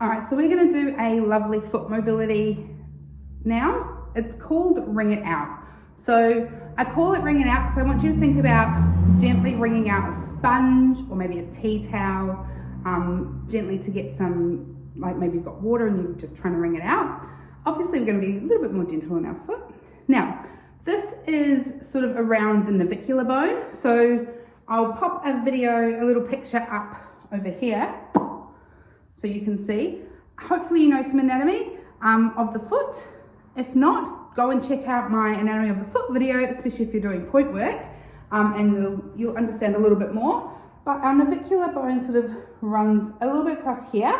All right, so we're gonna do a lovely foot mobility now. It's called Wring It Out. So I call it Wring It Out because I want you to think about gently wringing out a sponge or maybe a tea towel, gently to get some, like maybe you've got water and you're just trying to wring it out. Obviously, we're gonna be a little bit more gentle on our foot. Now, this is sort of around the navicular bone. So I'll pop a little picture up over here so you can see. Hopefully you know some anatomy of the foot. If not, go and check out my anatomy of the foot video, especially if you're doing point work, and you'll understand a little bit more. But our navicular bone sort of runs a little bit across here.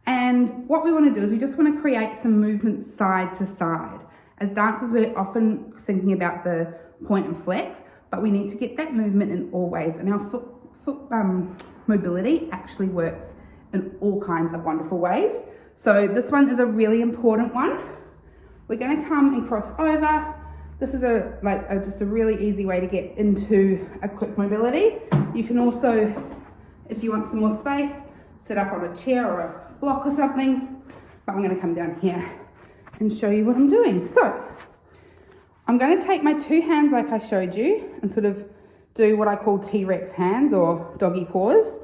And what we want to do is we just want to create some movement side to side. As dancers, we're often thinking about the point and flex, but we need to get that movement in all ways. And our foot mobility actually works in all kinds of wonderful ways. So this one is a really important one. We're going to come and cross over. This is just a really easy way to get into a quick mobility. You can also, if you want some more space, sit up on a chair or a block or something. But I'm going to come down here and show you what I'm doing. So I'm going to take my two hands like I showed you and sort of do what I call T-Rex hands or doggy paws.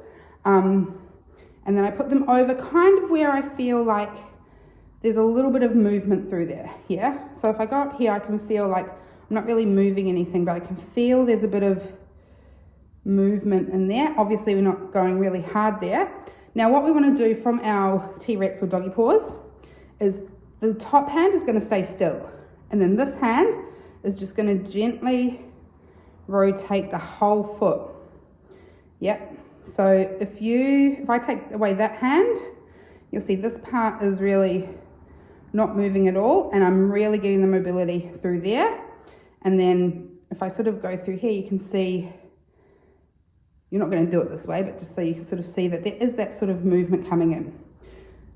And then I put them over kind of where I feel like there's a little bit of movement through there, yeah? So if I go up here, I can feel like I'm not really moving anything, but I can feel there's a bit of movement in there. Obviously, we're not going really hard there. Now, what we want to do from our T-Rex or doggy paws is the top hand is going to stay still. And then this hand is just going to gently rotate the whole foot. Yep. So if I take away that hand, you'll see this part is really not moving at all, and I'm really getting the mobility through there. And then if I sort of go through here, you can see, you're not going to do it this way, but just so you can sort of see that there is that sort of movement coming in.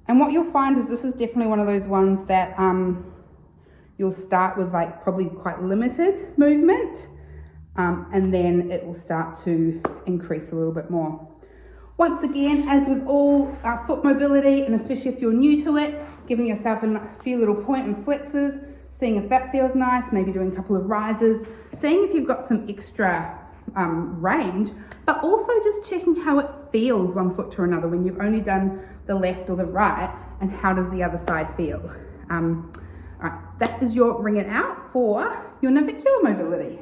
And what you'll find is this is definitely one of those ones that you'll start with like probably quite limited movement, and then it will start to increase a little bit more. Once again, as with all foot mobility, and especially if you're new to it, giving yourself a few little point and flexes, seeing if that feels nice, maybe doing a couple of rises, seeing if you've got some extra range, but also just checking how it feels one foot to another when you've only done the left or the right, and how does the other side feel. All right, that is your Wring It Out for your navicular mobility.